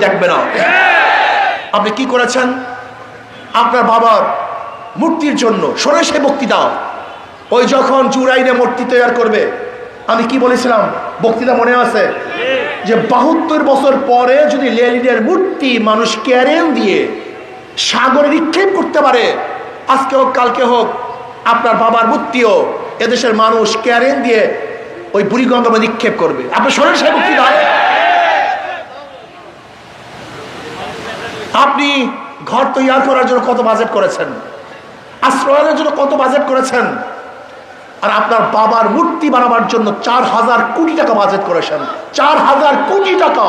দেখবে না। আপনি কি করেছেন? আপনার বাবার মূর্তির জন্য শোনে সে বক্তৃতা, ওই যখন চুরাইনে মূর্তি তৈরি করবে, আমি কি বলেছিলাম বক্তৃতা মনে আছে? যে 72 বছর পরে যদি লেনিনের মূর্তি মানুষ ক্যারেন দিয়ে সাগরে নিক্ষেপ করতে পারে, আজকে হোক কালকে হোক আপনার বাবার মূর্তিও এদেশের মানুষ ক্যারেন দিয়ে ওই বুড়িগঙ্গা নিক্ষেপ করবে। আপনি শোনেন সেই বক্তৃতা? আপনি ঘর তৈরি করার জন্য কত বাজেট করেছেন, আশ্রয়ের জন্য কত বাজেট করেছেন, আর আপনার বাবার মূর্তি বানাবার জন্য 4000 কোটি টাকা বাজেট করেছেন। 4000 কোটি টাকা।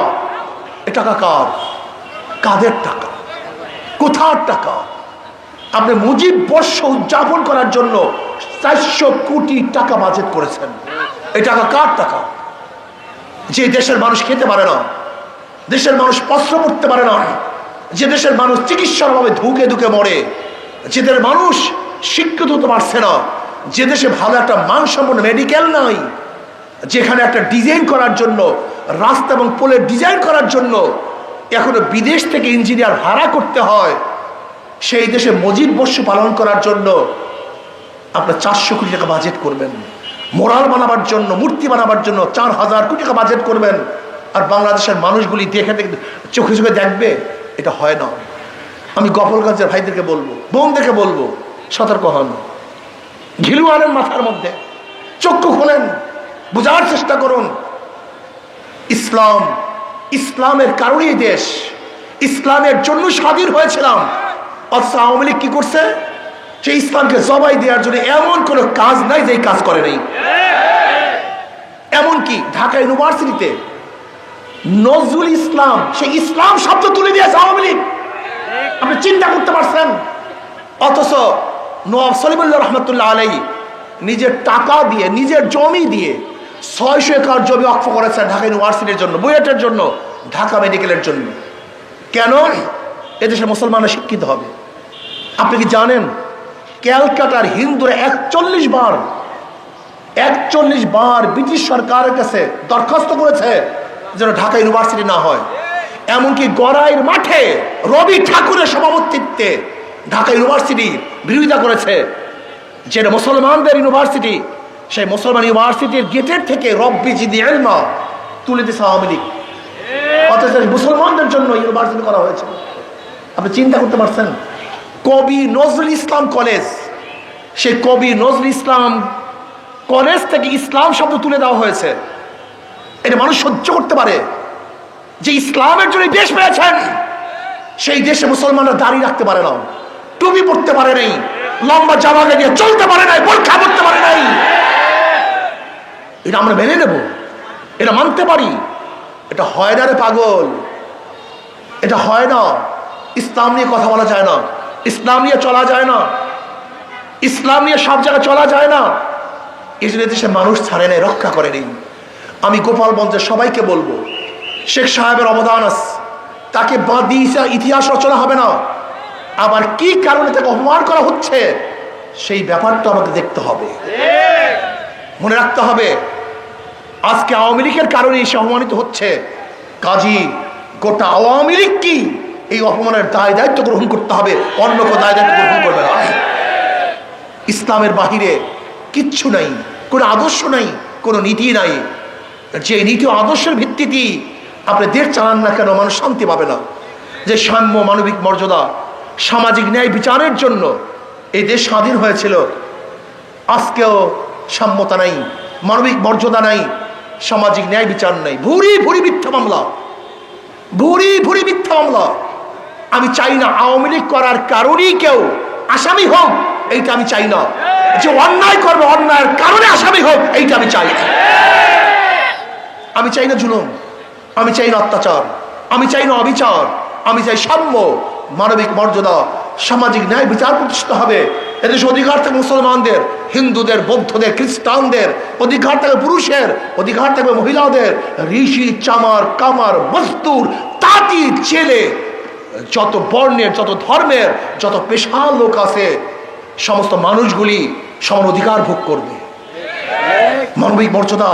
এ টাকা কার? কাদের টাকা? কোথার টাকা? আপনি মুজিব বর্ষ উদযাপন করার জন্য 400 কোটি টাকা বাজেট করেছেন। এই টাকা কার টাকা? যে দেশের মানুষ খেতে পারে না, দেশের মানুষ বস্ত্র পরতে পারে না, যে দেশের মানুষ চিকিৎসার অভাবে ধুকে ধুকে মরে, যে দেশের মানুষ শিক্ষিত হতে পারছে না, যে দেশে ভালো একটা মানসম্পন্ন মেডিকেল নাই, যেখানে একটা ডিজাইন করার জন্য রাস্তা এবং পোলের ডিজাইন করার জন্য এখনো বিদেশ থেকে ইঞ্জিনিয়ার ভাড়া করতে হয়, সেই দেশে মুজিব বর্ষ পালন করার জন্য আপনার 400 কোটি টাকা বাজেট করবেন। মোরাল বানাবার জন্য, মূর্তি বানাবার জন্য 4000 কোটি টাকা বাজেট করবেন, আর বাংলাদেশের মানুষগুলি দেখে দেখে চোখে চোখে দেখবে? এটা হয় না। আমি গফলগঞ্জের ভাইদেরকে বলবো, বোনদেরকে বলবো, সতর্ক হন। ঘিলু আনেন মাথার মধ্যে, চক্ষু খোলেন, বোঝার চেষ্টা করুন। ইসলাম, ইসলামের কারণেই দেশ, ইসলামের জন্য স্বাধীন হয়েছিলাম। অথচ আওয়ামী লীগ কি করছে? সে ইসলামকে জবাই দেওয়ার জন্য এমন কোনো কাজ নাই যে কাজ করে নাই। এমনকি ঢাকা ইউনিভার্সিটিতে নজরুল ইসলাম, সেই ইসলাম শব্দ তুলে দিয়েছে আওয়ামী লীগ। আপনি চিন্তা করতে পারছেন? অথচ নওয়াব সলিমুল্লাহ রহমতুল্লাহ আলাইহি নিজের টাকা দিয়ে, নিজের জমি দিয়ে 600 একর জমি ওয়াকফ করেছেন ঢাকা ইউনিভার্সিটির জন্য, বুয়েটের জন্য, ঢাকা মেডিকেলের জন্য। কেন? এদেশে মুসলমানরা শিক্ষিত হবে। আপনি কি জানেন ক্যালকাটার হিন্দুরা 41 বার ব্রিটিশ সরকারের কাছে দরখাস্ত করেছে যেন ঢাকা ইউনিভার্সিটি না হয়। এমনকি গড়াইয়ের মাঠে রবি ঠাকুরের সভাপতিত্বে ঢাকা ইউনিভার্সিটি বিরোধিতা করেছে, যেটা মুসলমানদের ইউনিভার্সিটি। সেই মুসলমান ইউনিভার্সিটির গেটের থেকে রব্বি জিদি ইলমা তুলে দিয়েছে আওয়ামী লীগ। অথচ মুসলমানদের জন্য ইউনিভার্সিটি করা হয়েছে। আপনি চিন্তা করতে পারছেন? কবি নজরুল ইসলাম কলেজ, সেই কবি নজরুল ইসলাম কলেজ থেকে ইসলাম শব্দ তুলে দেওয়া হয়েছে। এটা মানুষ সহ্য করতে পারে? যে ইসলামের জন্য দেশ পেয়েছেন, সেই দেশে মুসলমানরা দাড়ি রাখতে পারে না, টুপি পড়তে পারে নাই, লম্বা জামা দিয়ে চলতে পারে নাই, বোরকা পড়তে পারে নাই। এটা আমরা মেনে নেব? এটা মানতে পারি? এটা হয় না রে পাগল, এটা হয় না। ইসলাম নিয়ে কথা বলা যায় না, ইসলাম নিয়ে চলা যায় না, ইসলাম নিয়ে সব জায়গায় চলা যায় না। এই জন্য দেশে মানুষ ছাড়ে নেই, রক্ষা করে নেই। আমি গোপালগঞ্জের সবাইকে বলবো, শেখ সাহেবের অবদান আছে, তাকে বাদ দিয়ে ইতিহাস রচনা হবে না। আবার কি কারণে তাকে অপমান করা হচ্ছে সেই ব্যাপারটা আমাদের দেখতে হবে, মনে রাখতে হবে। আজকে আওয়ামী লীগের কারণে সে অপমানিত হচ্ছে, কাজী গোটা আওয়ামী লীগ কি এই অপমানের দায় দায়িত্ব গ্রহণ করতে হবে, অন্য কেউ দায় দায়িত্ব গ্রহণ করবে না। ইসলামের বাহিরে কিচ্ছু নাই, কোনো আদর্শ নাই, কোনো নীতি নাই। যে নীতি আদর্শের ভিত্তিতে আপনি দেশ চালান না কেন, মানুষ শান্তি পাবে না। যে সাম্য, মানবিক মর্যাদা, সামাজিক ন্যায় বিচারের জন্য এই দেশ স্বাধীন হয়েছিল, আজকেও সাম্যতা নাই, মানবিক মর্যাদা নাই, সামাজিক ন্যায় বিচার নাই। ভুরি ভুরি মিথ্যা মামলা, ভুরি ভুরি মিথ্যা মামলা। আমি চাই না আওয়ামী লীগ করার কারণেই কেউ আসামি হোক, এইটা আমি চাই না। যে অন্যায় করবে, অন্যায়ের কারণে আসামি হোক, এইটা আমি চাই না। আমি চাই না জুলুম, আমি চাই না অত্যাচার, আমি চাই না অবিচার, আমি চাই সাম্য, মানবিক মর্যাদা, সামাজিক ন্যায় বিচার প্রতিষ্ঠিত হবে। এদেশে অধিকার থাকবে মুসলমানদের, হিন্দুদের, বৌদ্ধদের, খ্রিস্টানদের, অধিকার থাকবে পুরুষের, অধিকার থাকবে মহিলাদের, ঋষি, চামার, কামার, মজদুর, তাঁতি, ছেলে, যত বর্ণের, যত ধর্মের, যত পেশার লোক আছে, সমস্ত মানুষগুলি সমান অধিকার ভোগ করবে। মানবিক মর্যাদা,